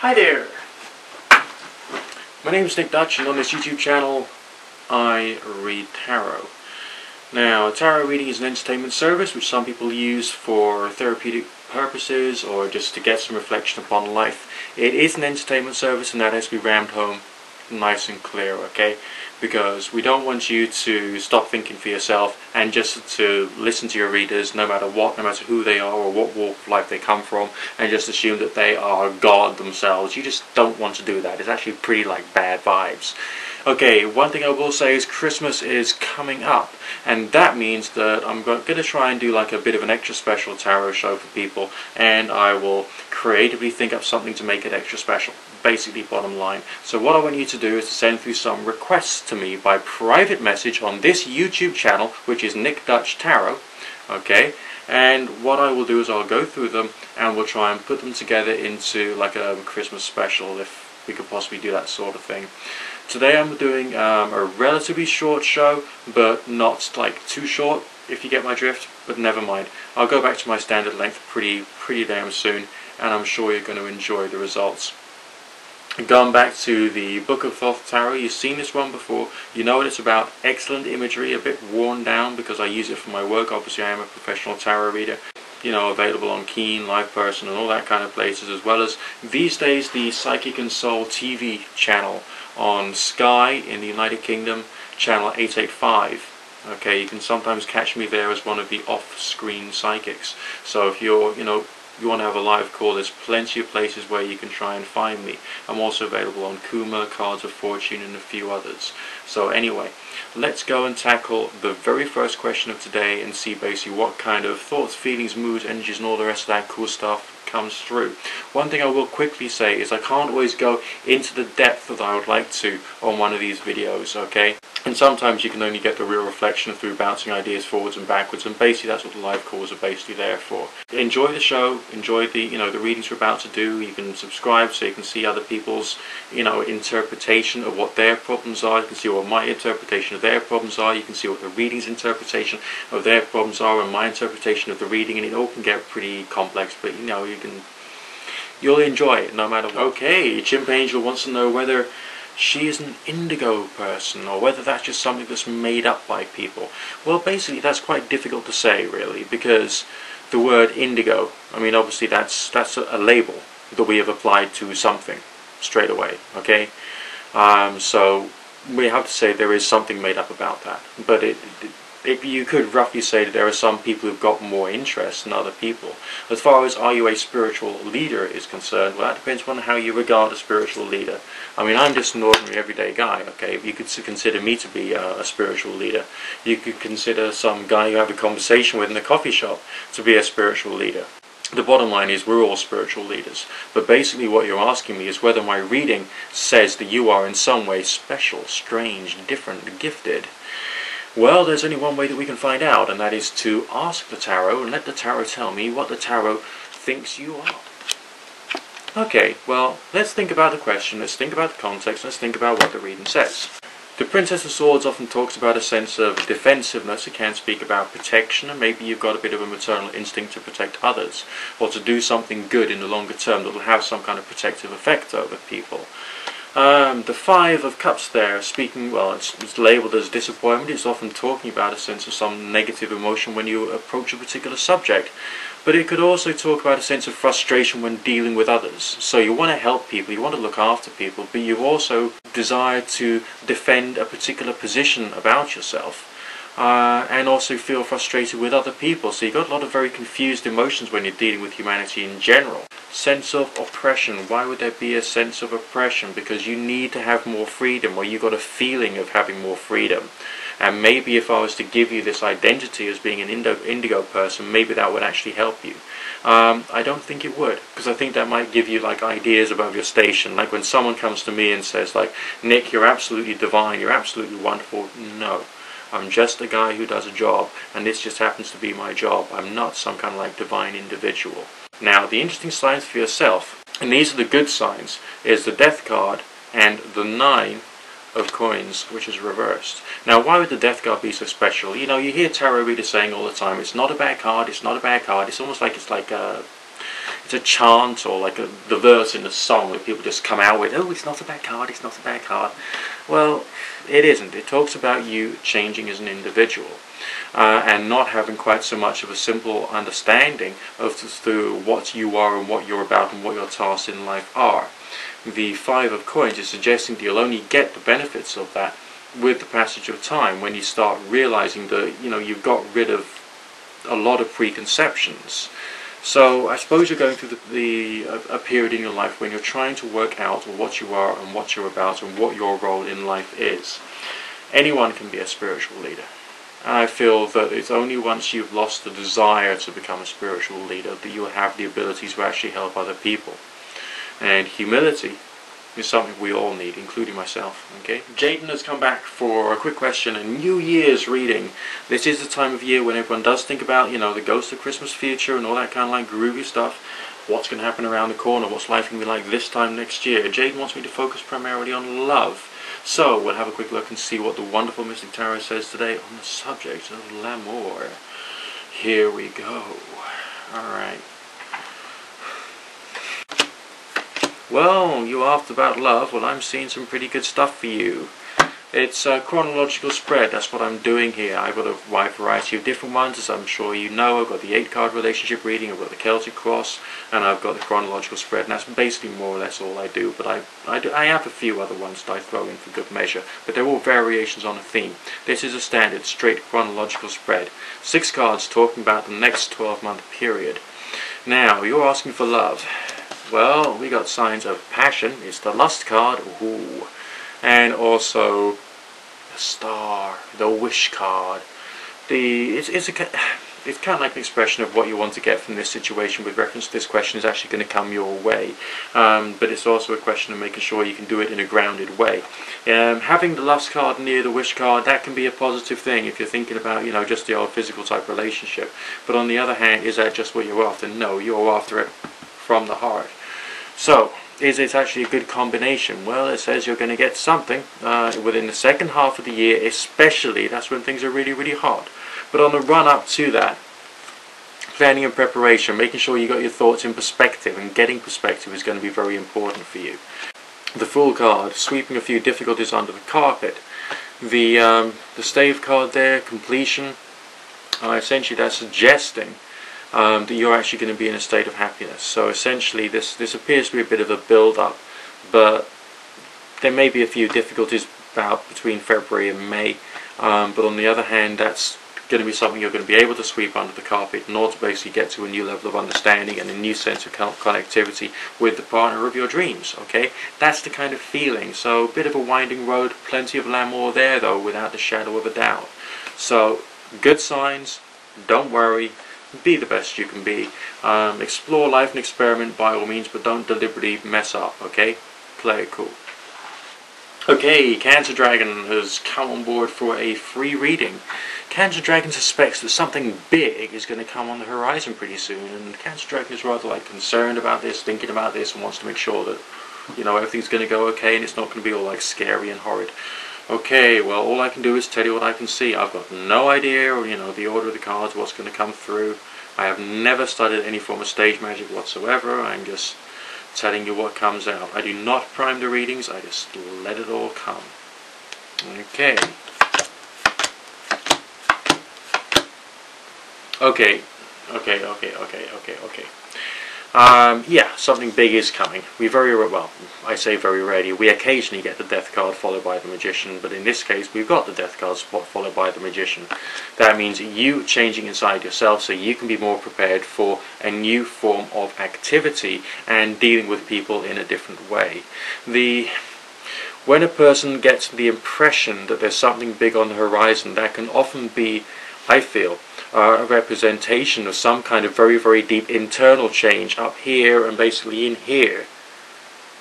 Hi there! My name is Nick Dutch, and on this YouTube channel I read tarot. Now, tarot reading is an entertainment service which some people use for therapeutic purposes or just to get some reflection upon life. It is an entertainment service, and that has to be rammed home nice and clear, okay? Because we don't want you to stop thinking for yourself and just to listen to your readers no matter what, no matter who they are or what walk of life they come from, and just assume that they are God themselves. You just don't want to do that. It's actually pretty like bad vibes. Okay, one thing I will say is Christmas is coming up, and that means that I'm going to try and do like a bit of an extra special tarot show for people, and I will creatively think up something to make it extra special. Basically, bottom line. So what I want you to do is to send through some requests to me by private message on this YouTube channel, which is Nick Dutch Tarot, okay? And what I will do is I'll go through them and we'll try and put them together into like a Christmas special, if we could possibly do that sort of thing. Today I'm doing a relatively short show, but not like too short, if you get my drift, but never mind. I'll go back to my standard length pretty damn soon, and I'm sure you're going to enjoy the results. Going back to the Book of Thoth Tarot, you've seen this one before, you know what it's about. Excellent imagery, a bit worn down because I use it for my work. Obviously I am a professional tarot reader, you know, available on Keen, Live Person and all that kind of places, as well as these days the Psychic and Soul TV channel on Sky in the United Kingdom, channel 885. Okay, you can sometimes catch me there as one of the off-screen psychics. So if you're, you want to have a live call, there's plenty of places where you can try and find me. I'm also available on Kuma, Cards of Fortune and a few others. So anyway, let's go and tackle the very first question of today and see basically what kind of thoughts, feelings, moods, energies and all the rest of that cool stuff comes through. One thing I will quickly say is I can't always go into the depth that I would like to on one of these videos, okay? And sometimes you can only get the real reflection through bouncing ideas forwards and backwards, and basically that's what the live calls are basically there for. Enjoy the show, enjoy the the readings we're about to do. You can subscribe so you can see other people's interpretation of what their problems are. You can see what my interpretation of their problems are. You can see what the reading's interpretation of their problems are and my interpretation of the reading, and it all can get pretty complex, but you'll enjoy it no matter what. Okay, Chimp Angel wants to know whether she is an indigo person, or whether that's just something that's made up by people. Well, basically that's quite difficult to say, really, because the word indigo, I mean, obviously that's a label that we have applied to something straight away, okay? So we have to say there is something made up about that, but you could roughly say that there are some people who've got more interest than other people. As far as are you a spiritual leader is concerned, well, that depends on how you regard a spiritual leader. I mean, I'm just an ordinary everyday guy, okay? You could consider me to be a spiritual leader. You could consider some guy you have a conversation with in a coffee shop to be a spiritual leader. The bottom line is we're all spiritual leaders. But basically what you're asking me is whether my reading says that you are in some way special, strange, different, gifted. Well, there's only one way that we can find out, and that is to ask the tarot and let the tarot tell me what the tarot thinks you are. Okay, well, let's think about the question, let's think about the context, let's think about what the reading says. The Princess of Swords often talks about a sense of defensiveness. It can speak about protection, and maybe you've got a bit of a maternal instinct to protect others, or to do something good in the longer term that will have some kind of protective effect over people. The Five of Cups there, speaking, well, it's labelled as disappointment. It's often talking about a sense of some negative emotion when you approach a particular subject. But it could also talk about a sense of frustration when dealing with others. So you want to help people, you want to look after people, but you also desire to defend a particular position about yourself. And also feel frustrated with other people. So you've got a lot of very confused emotions when you're dealing with humanity in general. Sense of oppression. Why would there be a sense of oppression? Because you need to have more freedom, or you've got a feeling of having more freedom. And maybe if I was to give you this identity as being an indigo person, maybe that would actually help you. I don't think it would, because I think that might give you like ideas above your station. Like when someone comes to me and says like, Nick, you're absolutely divine, you're absolutely wonderful. No. I'm just a guy who does a job, and this just happens to be my job. I'm not some kind of like divine individual. Now, the interesting signs for yourself, and these are the good signs, is the Death card and the 9 of Coins, which is reversed. Now, why would the Death card be so special? You hear tarot readers saying all the time, it's not a bad card, it's not a bad card. It's almost like it's it's a chant or like the verse in a song that people just come out with. Oh, it's not a bad card, it's not a bad card. Well, it isn't. It talks about you changing as an individual. And not having quite so much of a simple understanding of what you are and what you're about and what your tasks in life are. The Five of Coins is suggesting that you'll only get the benefits of that with the passage of time, when you start realizing that you've got rid of a lot of preconceptions. So I suppose you're going through a period in your life when you're trying to work out what you are and what you're about and what your role in life is. Anyone can be a spiritual leader. And I feel that it's only once you've lost the desire to become a spiritual leader that you have the ability to actually help other people. And humility is something we all need, including myself. Okay. Jaden has come back for a quick question. A New Year's reading. This is the time of year when everyone does think about, the ghost of Christmas future and all that kind of like groovy stuff. What's going to happen around the corner? What's life going to be like this time next year? Jaden wants me to focus primarily on love. So we'll have a quick look and see what the wonderful Mystic Tarot says today on the subject of l'amour. Here we go. Alright. Well, you asked about love. Well, I'm seeing some pretty good stuff for you. It's a chronological spread. That's what I'm doing here. I've got a wide variety of different ones, as I'm sure you know. I've got the 8-card relationship reading, I've got the Celtic Cross, and I've got the chronological spread, and that's basically more or less all I do. But I have a few other ones that I throw in for good measure, but they're all variations on a theme. This is a standard, straight chronological spread. 6 cards talking about the next 12-month period. Now, you're asking for love. Well, we got signs of passion. It's the Lust card. Ooh. And also the Star, the Wish card. It's kind of like an expression of what you want to get from this situation. With reference to this question is actually going to come your way, but it's also a question of making sure you can do it in a grounded way. Having the Lust card near the Wish card, that can be a positive thing if you're thinking about just the old physical type relationship. But on the other hand, is that just what you're after? No, you're after it from the heart. So, is it actually a good combination? Well, it says you're going to get something within the second half of the year, especially. That's when things are really, really hot. But on the run-up to that, planning and preparation, making sure you got your thoughts in perspective, and getting perspective is going to be very important for you. The Fool card, sweeping a few difficulties under the carpet. The Stave card there, completion. Essentially, that's suggesting that you're actually going to be in a state of happiness. So essentially this appears to be a bit of a build-up, but there may be a few difficulties between February and May, but on the other hand, that's going to be something you're going to be able to sweep under the carpet in order to basically get to a new level of understanding and a new sense of connectivity with the partner of your dreams. Okay, that's the kind of feeling. So a bit of a winding road, plenty of l'amour there though, without the shadow of a doubt. So good signs, don't worry. Be the best you can be. Explore life and experiment by all means, but don't deliberately mess up, okay? Play it cool. Okay, Cancer Dragon has come on board for a free reading. Cancer Dragon suspects that something big is going to come on the horizon pretty soon, and Cancer Dragon is rather concerned about this, thinking about this, and wants to make sure that everything's going to go okay and it's not going to be all scary and horrid. Okay, well, all I can do is tell you what I can see. I've got no idea, the order of the cards, what's going to come through. I have never studied any form of stage magic whatsoever. I'm just telling you what comes out. I do not prime the readings, I just let it all come. Okay. Okay. Yeah, something big is coming. I say very rarely. We occasionally get the Death card followed by the Magician, but in this case we've got the Death card followed by the Magician. That means you changing inside yourself so you can be more prepared for a new form of activity and dealing with people in a different way. When a person gets the impression that there's something big on the horizon, that can often be, I feel, a representation of some kind of very, very deep internal change up here and basically in here,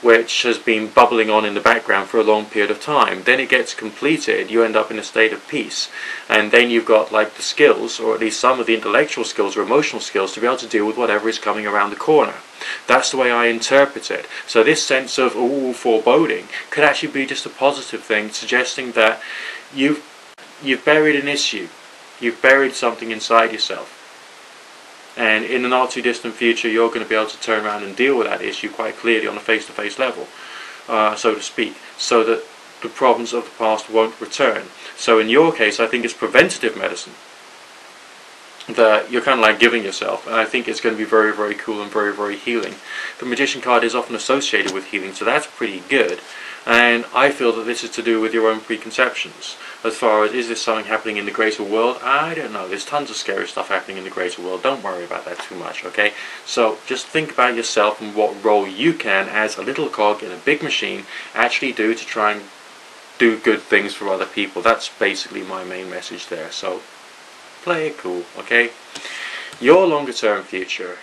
which has been bubbling on in the background for a long period of time. Then it gets completed, you end up in a state of peace, and then you've got the skills, or at least some of the intellectual skills or emotional skills, to be able to deal with whatever is coming around the corner. That's the way I interpret it. So this sense of foreboding could actually be just a positive thing, suggesting that you've buried an issue. You've buried something inside yourself, And in the not too distant future, you're going to be able to turn around and deal with that issue quite clearly on a face-to-face level, so to speak, so that the problems of the past won't return. So in your case, I think it's preventative medicine that you're kind of like giving yourself, and I think it's going to be very, very cool and very, very healing. The Magician card is often associated with healing, so that's pretty good. And I feel that this is to do with your own preconceptions. As far as, is this something happening in the greater world? I don't know. There's tons of scary stuff happening in the greater world. Don't worry about that too much, okay? So just think about yourself and what role you can, as a little cog in a big machine, actually do to try and do good things for other people. That's basically my main message there. So play it cool, okay? Your longer term future,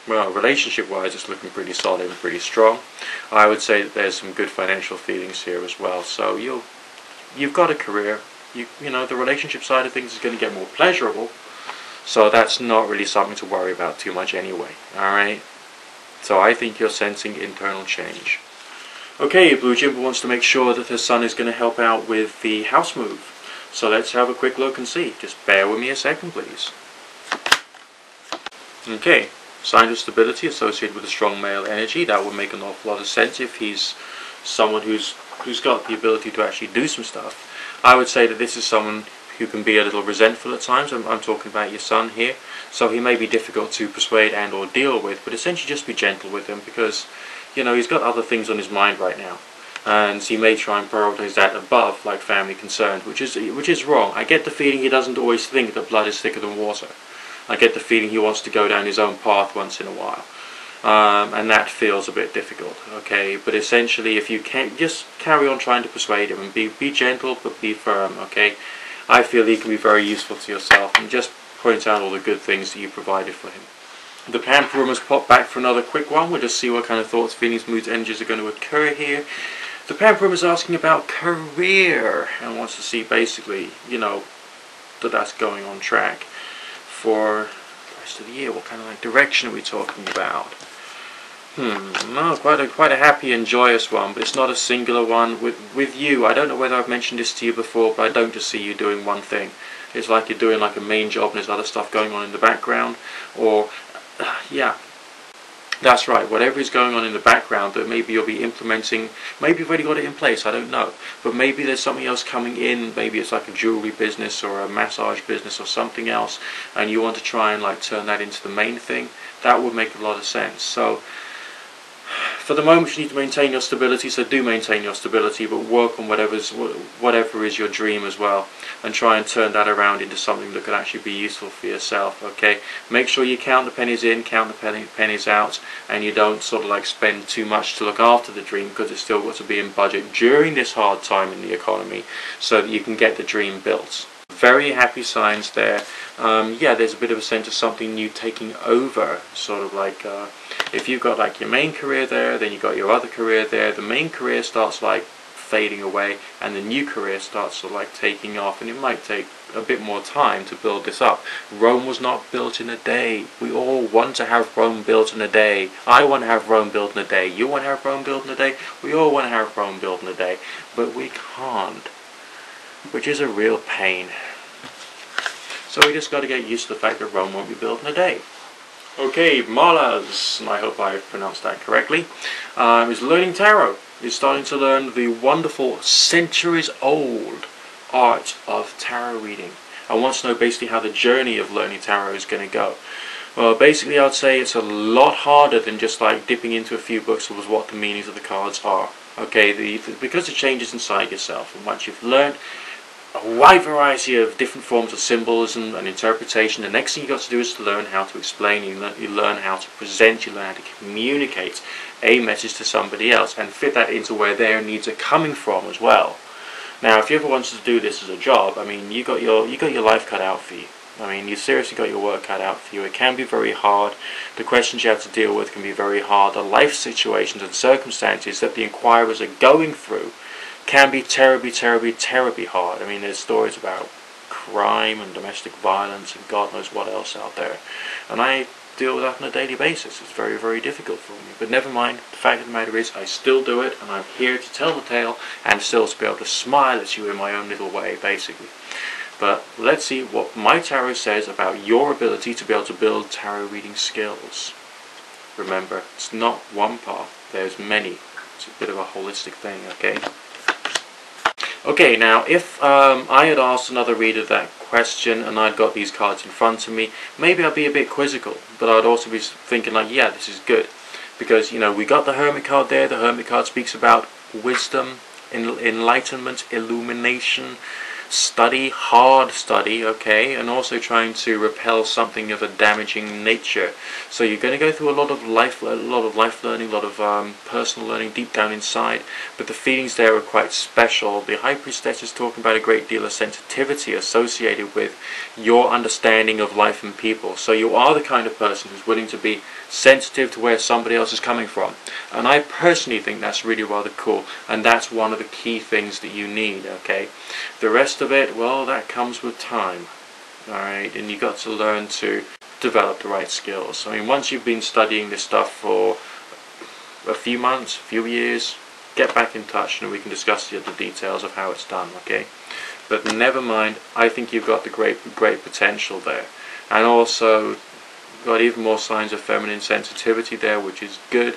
well, relationship-wise, it's looking pretty solid and pretty strong. I would say that there's some good financial feelings here as well. So you've got a career. You know, the relationship side of things is going to get more pleasurable. So that's not really something to worry about too much anyway. All right. So I think you're sensing internal change. Okay, Blue Jimbo wants to make sure that her son is going to help out with the house move. So let's have a quick look and see. Just bear with me a second, please. Okay. Signs of stability associated with a strong male energy. That would make an awful lot of sense if he's someone who's got the ability to actually do some stuff. I would say that this is someone who can be a little resentful at times. I'm talking about your son here. So he may be difficult to persuade and or deal with, but essentially just be gentle with him, because, you know, he's got other things on his mind right now. And he may try and prioritize that above, like, family concerns, which is wrong. I get the feeling he doesn't always think that blood is thicker than water. I get the feeling he wants to go down his own path once in a while. And that feels a bit difficult, okay? But essentially, if you can just carry on trying to persuade him and be gentle but be firm, okay? I feel he can be very useful to yourself, and just point out all the good things that you provided for him. The Pamper Room has popped back for another quick one. We'll just see what kind of thoughts, feelings, moods, energies are going to occur here. The Pamper Room is asking about career and wants to see basically, you know, that that's going on track for the rest of the year. What kind of like direction are we talking about? No, quite a happy and joyous one, but it's not a singular one. With you, I don't know whether I've mentioned this to you before, but I don't just see you doing one thing. It's like you're doing like a main job and there's other stuff going on in the background, or yeah, that's right, whatever is going on in the background that maybe you'll be implementing. Maybe you've already got it in place, I don't know, but maybe there's something else coming in. Maybe it's like a jewelry business or a massage business or something else, and you want to try and like turn that into the main thing. That would make a lot of sense. So for the moment, you need to maintain your stability, so do maintain your stability, but work on whatever is your dream as well, and try and turn that around into something that could actually be useful for yourself, okay? Make sure you count the pennies in, count the pennies out, and you don't sort of like spend too much to look after the dream, because it's still got to be in budget during this hard time in the economy, so that you can get the dream built. Very happy signs there. Yeah, there's a bit of a sense of something new taking over, sort of like if you've got like your main career there, then you've got your other career there. The main career starts like fading away, and the new career starts sort of like taking off, and it might take a bit more time to build this up. Rome was not built in a day. We all want to have Rome built in a day. I want to have Rome built in a day. You want to have Rome built in a day. We all want to have Rome built in a day, but we can't, which is a real pain. So we just got to get used to the fact that Rome won't be built in a day. Okay, Marlas, and I hope I pronounced that correctly, is learning tarot. Is starting to learn the wonderful centuries-old art of tarot reading. I want to know basically how the journey of learning tarot is going to go. Well, basically I'd say it's a lot harder than just like dipping into a few books with what the meanings of the cards are. Okay, because it changes inside yourself, and once you've learned a wide variety of different forms of symbolism and interpretation, the next thing you've got to do is to learn how to explain. You learn how to present, you learn how to communicate a message to somebody else and fit that into where their needs are coming from as well. Now, if you ever wanted to do this as a job, I mean, you got your life cut out for you. I mean, you seriously got your work cut out for you. It can be very hard. The questions you have to deal with can be very hard. The life situations and circumstances that the inquirers are going through can be terribly, terribly, terribly hard. I mean, there's stories about crime and domestic violence and God knows what else out there. And I deal with that on a daily basis. It's very, very difficult for me. But never mind, the fact of the matter is I still do it, and I'm here to tell the tale and still to be able to smile at you in my own little way, basically. But let's see what my tarot says about your ability to be able to build tarot reading skills. Remember, it's not one path, there's many. It's a bit of a holistic thing, okay? Okay, now if I had asked another reader that question and I'd got these cards in front of me, maybe I'd be a bit quizzical, but I'd also be thinking like, yeah, this is good. Because, you know, we got the Hermit card there. The Hermit card speaks about wisdom, enlightenment, illumination, study, hard study, okay, and also trying to repel something of a damaging nature. So you're going to go through a lot of life learning, a lot of personal learning deep down inside, but the feelings there are quite special. The High Priestess is talking about a great deal of sensitivity associated with your understanding of life and people. So you are the kind of person who's willing to be sensitive to where somebody else is coming from, and I personally think that's really rather cool, and that's one of the key things that you need, okay? The rest of it, well, that comes with time, alright, and you've got to learn to develop the right skills. I mean, once you've been studying this stuff for a few months, a few years, get back in touch and we can discuss the other details of how it's done, okay? But never mind, I think you've got the great potential there, and also got even more signs of feminine sensitivity there, which is good.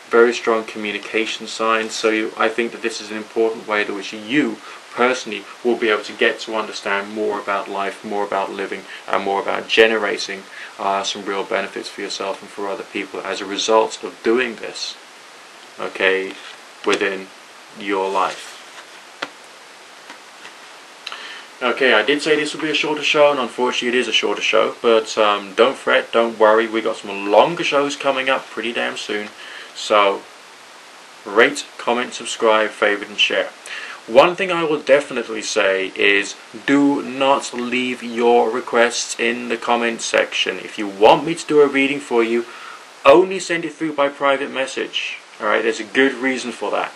Very strong communication signs. So I think that this is an important way to which you personally will be able to get to understand more about life, more about living, and more about generating some real benefits for yourself and for other people as a result of doing this, okay, within your life. Okay, I did say this would be a shorter show, and unfortunately it is a shorter show, but don't fret, don't worry, we got some longer shows coming up pretty damn soon, so rate, comment, subscribe, favorite, and share. One thing I will definitely say is do not leave your requests in the comment section. If you want me to do a reading for you, only send it through by private message. Alright, there's a good reason for that.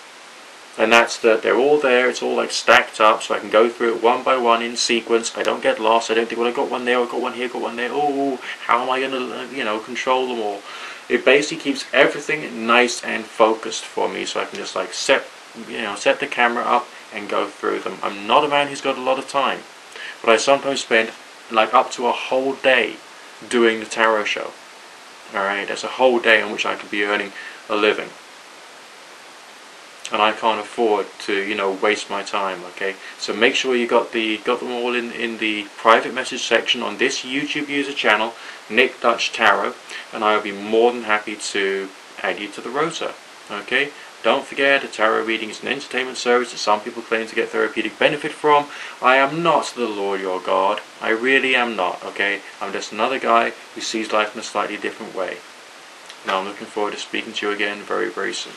And that's that they're all there, it's all like stacked up, so I can go through it one by one in sequence. I don't get lost, I don't think, well, I got one there, I got one here, got one there, oh, how am I going to, you know, control them all? It basically keeps everything nice and focused for me, so I can just like set the camera up and go through them. I'm not a man who's got a lot of time, but I sometimes spend like up to a whole day doing the tarot show. Alright, that's a whole day on which I could be earning a living. And I can't afford to, you know, waste my time, okay? So make sure you got them all in the private message section on this YouTube user channel, Nick Dutch Tarot, and I will be more than happy to add you to the rota, okay? Don't forget, a tarot reading is an entertainment service that some people claim to get therapeutic benefit from. I am not the Lord your God. I really am not, okay? I'm just another guy who sees life in a slightly different way. Now I'm looking forward to speaking to you again very, very soon.